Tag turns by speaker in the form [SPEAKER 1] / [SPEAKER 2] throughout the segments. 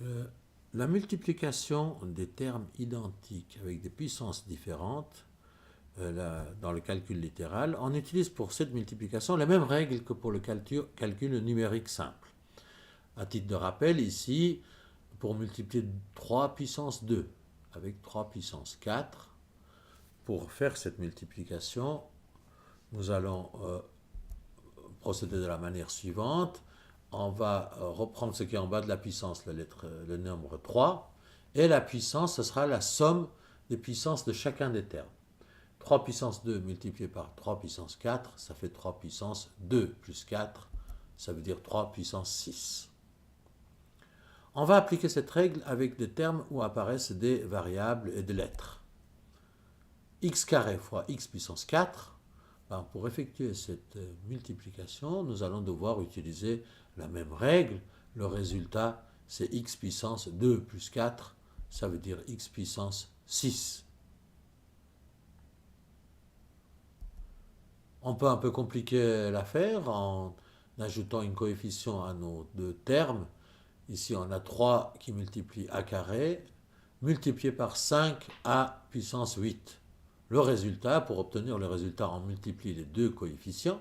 [SPEAKER 1] Euh, La multiplication des termes identiques avec des puissances différentes dans le calcul littéral, on utilise pour cette multiplication les mêmes règles que pour le calcul numérique simple. À titre de rappel, ici, pour multiplier 3 puissance 2 avec 3 puissance 4, pour faire cette multiplication, nous allons procéder de la manière suivante. On va reprendre ce qui est en bas de la puissance, le nombre 3, et la puissance, ce sera la somme des puissances de chacun des termes. 3 puissance 2 multiplié par 3 puissance 4, ça fait 3 puissance 2 plus 4, ça veut dire 3 puissance 6. On va appliquer cette règle avec des termes où apparaissent des variables et des lettres. X carré fois x puissance 4, pour effectuer cette multiplication, nous allons devoir utiliser la même règle. Le résultat, c'est x puissance 2 plus 4, ça veut dire x puissance 6. On peut un peu compliquer l'affaire en ajoutant une coefficient à nos deux termes. Ici, on a 3 qui multiplie a carré, multiplié par 5a puissance 8. Le résultat, pour obtenir le résultat, on multiplie les deux coefficients.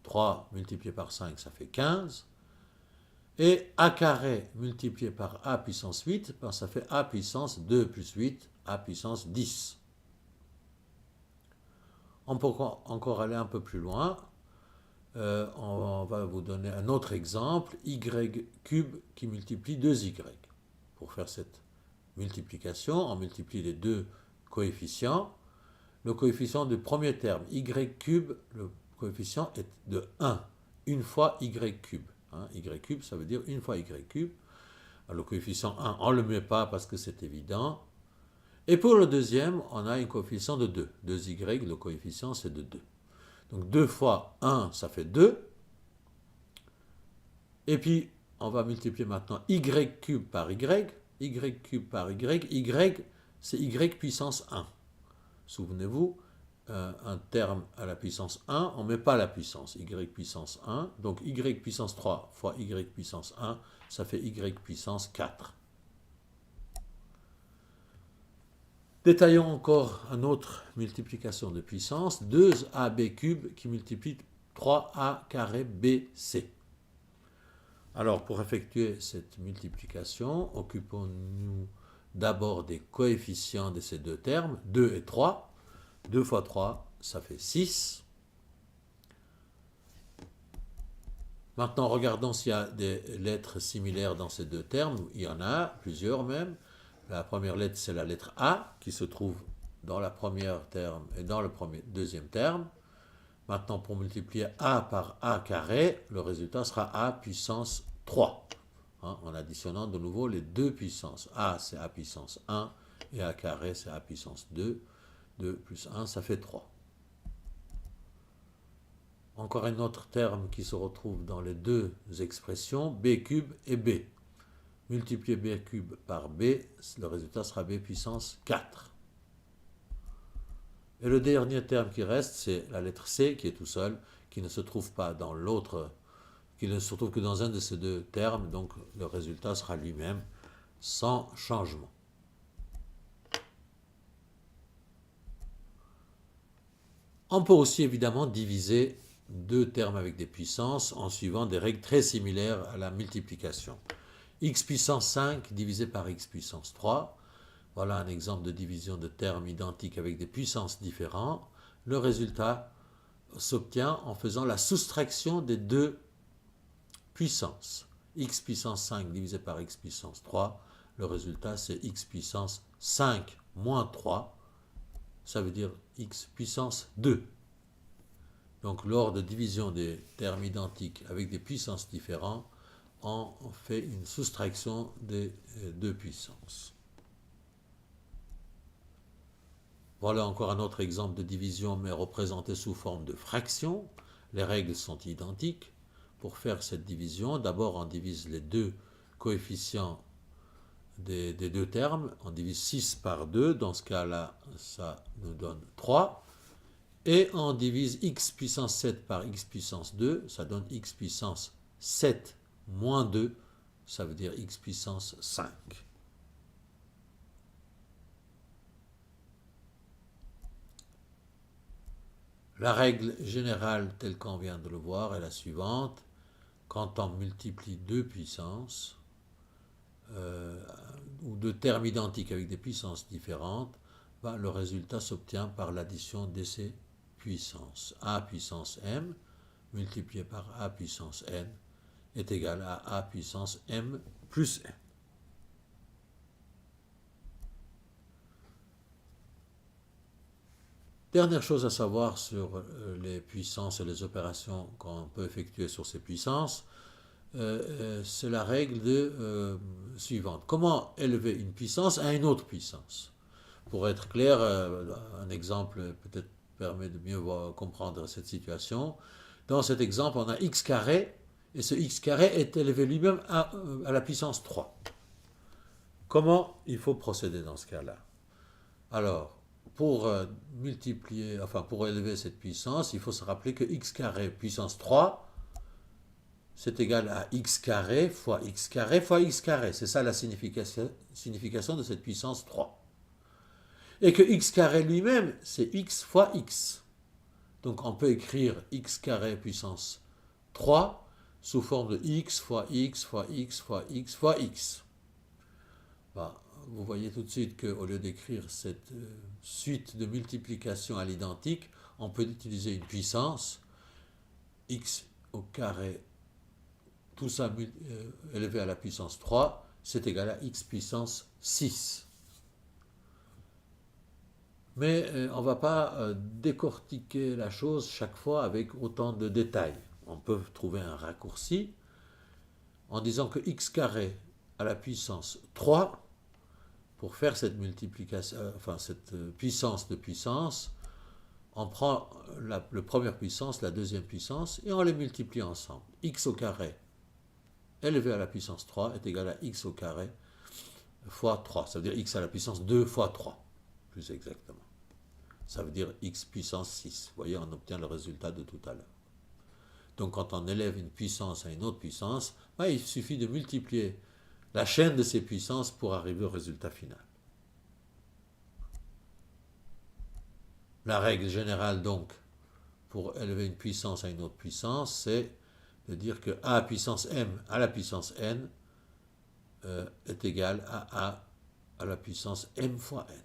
[SPEAKER 1] 3 multiplié par 5, ça fait 15. Et a carré multiplié par a puissance 8, ça fait a puissance 2 plus 8, a puissance 10. On peut encore aller un peu plus loin. On va vous donner un autre exemple, y cube qui multiplie 2y. Pour faire cette multiplication, on multiplie les deux coefficients. Le coefficient du premier terme, y cube, le coefficient est de 1, une fois y cube. Y cube, ça veut dire une fois y cube. Alors, le coefficient 1, on ne le met pas parce que c'est évident. Et pour le deuxième, on a un coefficient de 2. 2y, le coefficient, c'est de 2. Donc 2 fois 1, ça fait 2. Et puis, on va multiplier maintenant y cube par y cube par y, c'est y puissance 1. Souvenez-vous, un terme à la puissance 1, on ne met pas la puissance, y puissance 1. Donc y puissance 3 fois y puissance 1, ça fait y puissance 4. Détaillons encore une autre multiplication de puissance, 2ab cube qui multiplie 3a carré bc. Alors, pour effectuer cette multiplication, occupons-nous d'abord des coefficients de ces deux termes, 2 et 3. 2 fois 3, ça fait 6. Maintenant, regardons s'il y a des lettres similaires dans ces deux termes. Il y en a, plusieurs même. La première lettre, c'est la lettre A, qui se trouve dans la première terme et dans le deuxième terme. Maintenant, pour multiplier A par A carré, le résultat sera A puissance 3. En additionnant de nouveau les deux puissances. A, c'est A puissance 1, et A carré, c'est A puissance 2. 2 plus 1, ça fait 3. Encore un autre terme qui se retrouve dans les deux expressions, B cube et B. Multiplier B cube par B, le résultat sera B puissance 4. Et le dernier terme qui reste, c'est la lettre C qui est tout seul, qui ne se trouve pas dans l'autre, qui ne se trouve que dans un de ces deux termes, donc le résultat sera lui-même sans changement. On peut aussi évidemment diviser deux termes avec des puissances en suivant des règles très similaires à la multiplication. X puissance 5 divisé par x puissance 3. Voilà un exemple de division de termes identiques avec des puissances différentes. Le résultat s'obtient en faisant la soustraction des deux puissances. X puissance 5 divisé par x puissance 3. Le résultat, c'est x puissance 5 moins 3. Ça veut dire x puissance 2. Donc, lors de division des termes identiques avec des puissances différentes, on fait une soustraction des deux puissances. Voilà encore un autre exemple de division, mais représenté sous forme de fraction. Les règles sont identiques. Pour faire cette division, d'abord on divise les deux coefficients des deux termes. On divise 6 par 2. Dans ce cas-là, ça nous donne 3. Et on divise x puissance 7 par x puissance 2. Ça donne x puissance 7 moins 2. ça veut dire x puissance 5. La règle générale, telle qu'on vient de le voir, est la suivante. Quand on multiplie deux puissances, ou deux termes identiques avec des puissances différentes, le résultat s'obtient par l'addition de ces puissances. A puissance m multiplié par A puissance n est égal à A puissance m plus n. Dernière chose à savoir sur les puissances et les opérations qu'on peut effectuer sur ces puissances, c'est la règle suivante. Comment élever une puissance à une autre puissance? Pour être clair, un exemple peut-être permet de mieux comprendre cette situation. Dans cet exemple, on a x carré, et ce x carré est élevé lui-même à la puissance 3. Comment il faut procéder dans ce cas-là? Alors, pour pour élever cette puissance, il faut se rappeler que x carré puissance 3, c'est égal à x carré fois x carré fois x carré. C'est ça la signification de cette puissance 3. Et que x carré lui-même, c'est x fois x. Donc on peut écrire x carré puissance 3 sous forme de x fois x fois x fois x fois x. Vous voyez tout de suite qu'au lieu d'écrire cette suite de multiplication à l'identique, on peut utiliser une puissance, x au carré, tout ça élevé à la puissance 3, c'est égal à x puissance 6. Mais on ne va pas décortiquer la chose chaque fois avec autant de détails. On peut trouver un raccourci en disant que x carré à la puissance 3, pour faire cette multiplication, cette puissance de puissance, on prend la première puissance, la deuxième puissance, et on les multiplie ensemble. X au carré élevé à la puissance 3 est égal à x au carré fois 3. Ça veut dire x à la puissance 2 fois 3, plus exactement. Ça veut dire x puissance 6. Vous voyez, on obtient le résultat de tout à l'heure. Donc quand on élève une puissance à une autre puissance, il suffit de multiplier la chaîne de ces puissances pour arriver au résultat final. La règle générale donc pour élever une puissance à une autre puissance, c'est de dire que a puissance m à la puissance n est égal à a à la puissance m fois n.